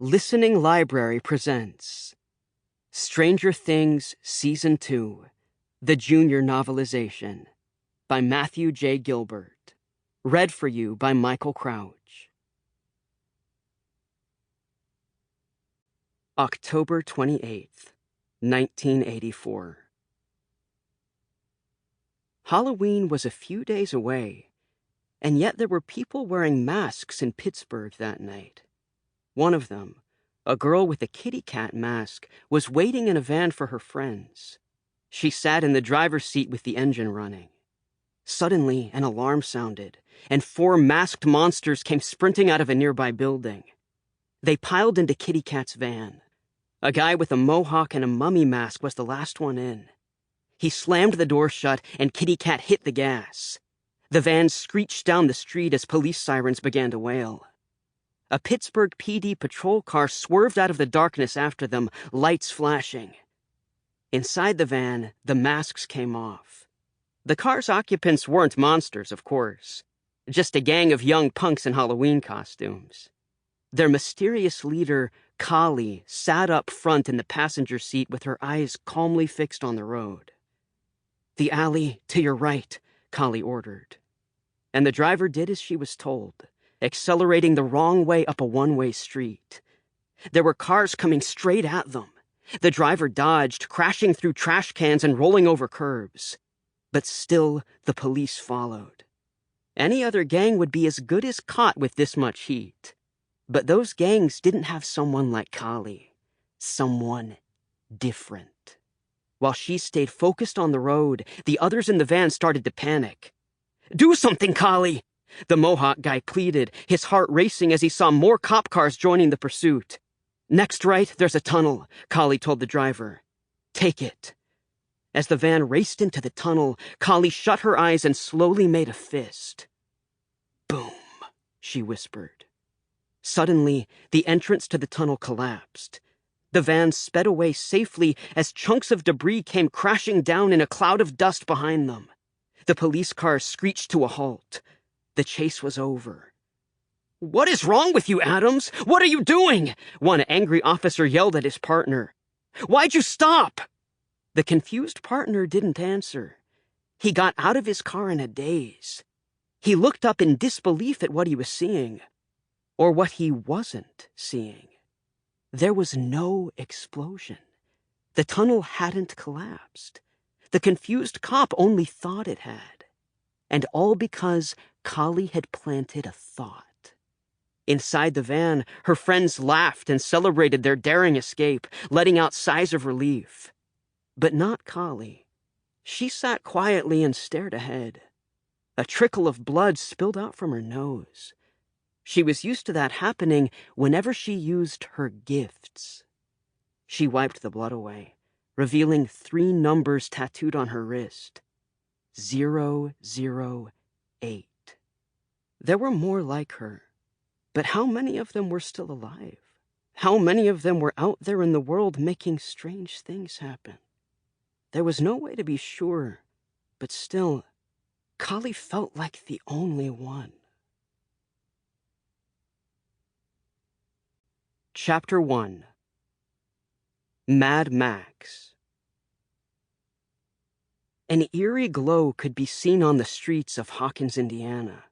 Listening Library presents Stranger Things Season 2, The Junior Novelization by Matthew J. Gilbert. Read for you by Michael Crouch. October 28th, 1984. Halloween was a few days away, and yet there were people wearing masks in Pittsburgh that night. One of them, a girl with a kitty cat mask, was waiting in a van for her friends. She sat in the driver's seat with the engine running. Suddenly, an alarm sounded, and 4 masked monsters came sprinting out of a nearby building. They piled into Kitty Cat's van. A guy with a mohawk and a mummy mask was the last one in. He slammed the door shut, and Kitty Cat hit the gas. The van screeched down the street as police sirens began to wail. A Pittsburgh PD patrol car swerved out of the darkness after them, lights flashing. Inside the van, the masks came off. The car's occupants weren't monsters, of course. Just a gang of young punks in Halloween costumes. Their mysterious leader, Kali, sat up front in the passenger seat with her eyes calmly fixed on the road. "The alley to your right," Kali ordered. And the driver did as she was told, accelerating the wrong way up a one-way street. There were cars coming straight at them. The driver dodged, crashing through trash cans and rolling over curbs. But still, the police followed. Any other gang would be as good as caught with this much heat. But those gangs didn't have someone like Kali. Someone different. While she stayed focused on the road, the others in the van started to panic. "Do something, Kali!" The Mohawk guy pleaded, his heart racing as he saw more cop cars joining the pursuit. "Next right, there's a tunnel," Kali told the driver. "Take it." As the van raced into the tunnel, Kali shut her eyes and slowly made a fist. "Boom," she whispered. Suddenly, the entrance to the tunnel collapsed. The van sped away safely as chunks of debris came crashing down in a cloud of dust behind them. The police cars screeched to a halt. The chase was over. "What is wrong with you, Adams? What are you doing?" one angry officer yelled at his partner. "Why'd you stop?" The confused partner didn't answer. He got out of his car in a daze. He looked up in disbelief at what he was seeing, or what he wasn't seeing. There was no explosion. The tunnel hadn't collapsed. The confused cop only thought it had. And all because Kali had planted a thought. Inside the van, her friends laughed and celebrated their daring escape, letting out sighs of relief. But not Kali. She sat quietly and stared ahead. A trickle of blood spilled out from her nose. She was used to that happening whenever she used her gifts. She wiped the blood away, revealing 3 numbers tattooed on her wrist. 008. There were more like her, but how many of them were still alive? How many of them were out there in the world making strange things happen? There was no way to be sure, but still, Kali felt like the only one. Chapter 1. Mad Max. An eerie glow could be seen on the streets of Hawkins, Indiana.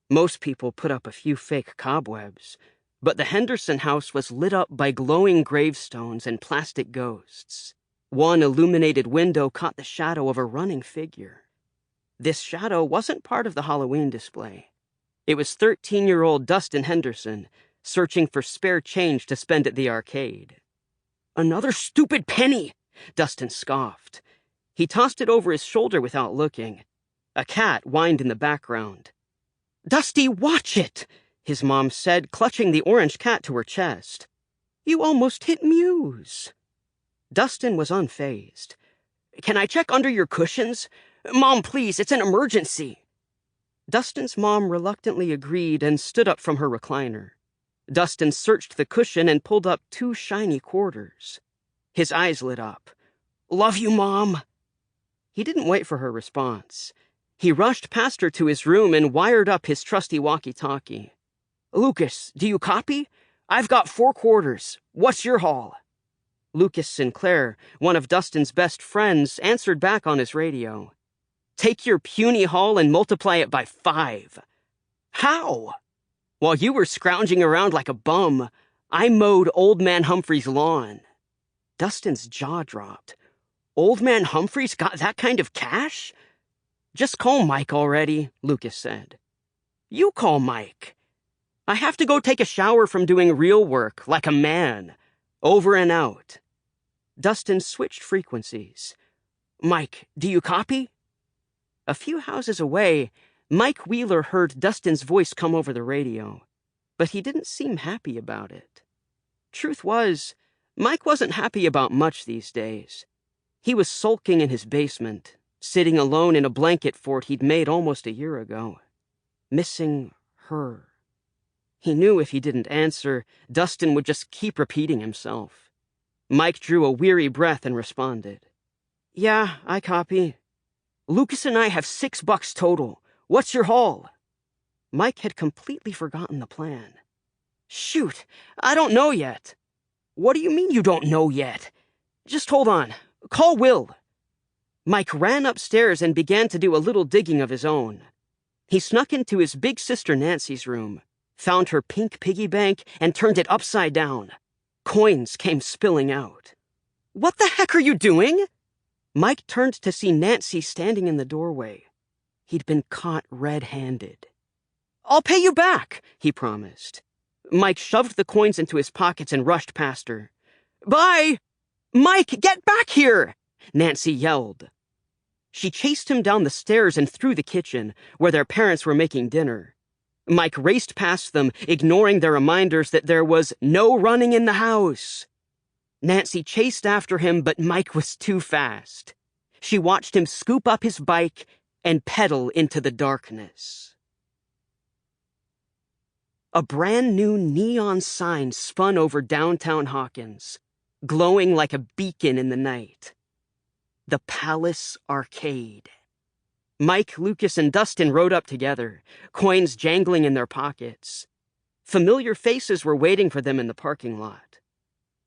Most people put up a few fake cobwebs, but the Henderson house was lit up by glowing gravestones and plastic ghosts. One illuminated window caught the shadow of a running figure. This shadow wasn't part of the Halloween display. It was 13-year-old Dustin Henderson, searching for spare change to spend at the arcade. "Another stupid penny!" Dustin scoffed. He tossed it over his shoulder without looking. A cat whined in the background. "Dusty, watch it!" his mom said, clutching the orange cat to her chest. "You almost hit Muse." Dustin was unfazed. "Can I check under your cushions? Mom, please, it's an emergency." Dustin's mom reluctantly agreed and stood up from her recliner. Dustin searched the cushion and pulled up 2 shiny quarters. His eyes lit up. "Love you, Mom." He didn't wait for her response. He rushed past her to his room and wired up his trusty walkie-talkie. "Lucas, do you copy? I've got 4 quarters. What's your haul? Lucas Sinclair, one of Dustin's best friends, answered back on his radio. Take your puny haul and multiply it by 5. How? While you were scrounging around like a bum, I mowed Old Man Humphrey's lawn. Dustin's jaw dropped. Old Man Humphrey's got that kind of cash? Just call Mike already, Lucas said. You call Mike. I have to go take a shower from doing real work, like a man. Over and out. Dustin switched frequencies. Mike, do you copy? A few houses away, Mike Wheeler heard Dustin's voice come over the radio, but he didn't seem happy about it. Truth was, Mike wasn't happy about much these days. He was sulking in his basement, sitting alone in a blanket fort he'd made almost a year ago, missing her. He knew if he didn't answer, Dustin would just keep repeating himself. Mike drew a weary breath and responded. Yeah, I copy. Lucas and I have $6 total. What's your haul? Mike had completely forgotten the plan. Shoot, I don't know yet. What do you mean you don't know yet? Just hold on. Call Will. Mike ran upstairs and began to do a little digging of his own. He snuck into his big sister Nancy's room, found her pink piggy bank, and turned it upside down. Coins came spilling out. What the heck are you doing? Mike turned to see Nancy standing in the doorway. He'd been caught red-handed. I'll pay you back, he promised. Mike shoved the coins into his pockets and rushed past her. Bye! Mike, get back here! Nancy yelled. She chased him down the stairs and through the kitchen, where their parents were making dinner. Mike raced past them, ignoring their reminders that there was no running in the house. Nancy chased after him, but Mike was too fast. She watched him scoop up his bike and pedal into the darkness. A brand new neon sign spun over downtown Hawkins, glowing like a beacon in the night. The Palace Arcade. Mike, Lucas, and Dustin rode up together, coins jangling in their pockets. Familiar faces were waiting for them in the parking lot.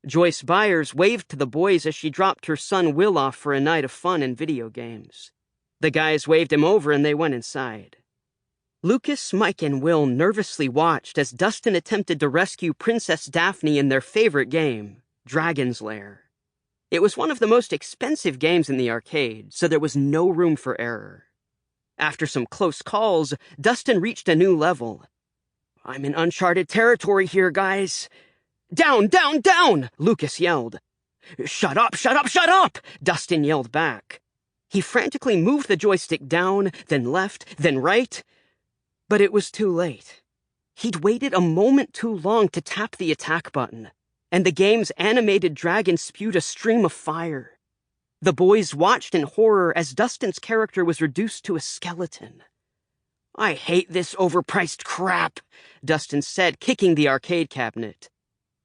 Joyce Byers waved to the boys as she dropped her son Will off for a night of fun and video games. The guys waved him over and they went inside. Lucas, Mike, and Will nervously watched as Dustin attempted to rescue Princess Daphne in their favorite game, Dragon's Lair. It was one of the most expensive games in the arcade, so there was no room for error. After some close calls, Dustin reached a new level. I'm in uncharted territory here, guys. Down, down, down, Lucas yelled. Shut up, shut up, shut up, Dustin yelled back. He frantically moved the joystick down, then left, then right. But it was too late. He'd waited a moment too long to tap the attack button, and the game's animated dragon spewed a stream of fire. The boys watched in horror as Dustin's character was reduced to a skeleton. I hate this overpriced crap, Dustin said, kicking the arcade cabinet.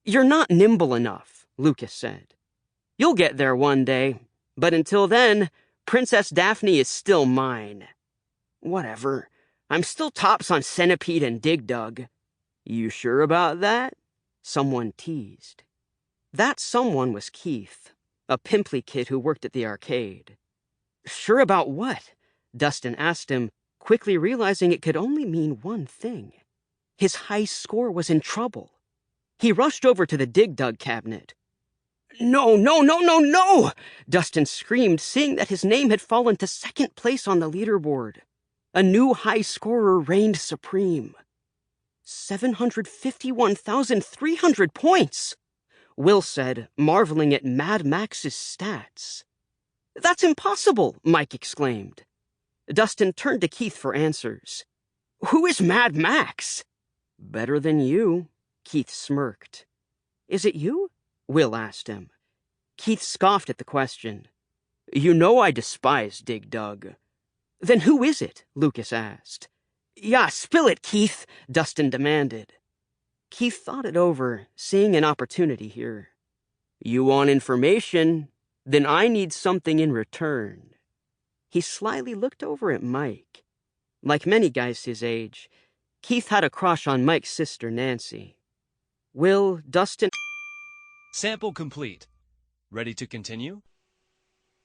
You're not nimble enough, Lucas said. You'll get there one day, but until then, Princess Daphne is still mine. Whatever. I'm still tops on Centipede and Dig Dug. You sure about that? Someone teased. That someone was Keith, a pimply kid who worked at the arcade. Sure about what? Dustin asked him, quickly realizing it could only mean one thing. His high score was in trouble. He rushed over to the Dig Dug cabinet. No, no, no, no, no! Dustin screamed, seeing that his name had fallen to second place on the leaderboard. A new high scorer reigned supreme. 751,300 points! Will said, marveling at Mad Max's stats. That's impossible, Mike exclaimed. Dustin turned to Keith for answers. Who is Mad Max? Better than you, Keith smirked. Is it you? Will asked him. Keith scoffed at the question. You know I despise Dig Dug. Then who is it? Lucas asked. Yeah, spill it, Keith, Dustin demanded. Keith thought it over, seeing an opportunity here. You want information? Then I need something in return. He slyly looked over at Mike. Like many guys his age, Keith had a crush on Mike's sister, Nancy. Will, Dustin... Sample complete. Ready to continue?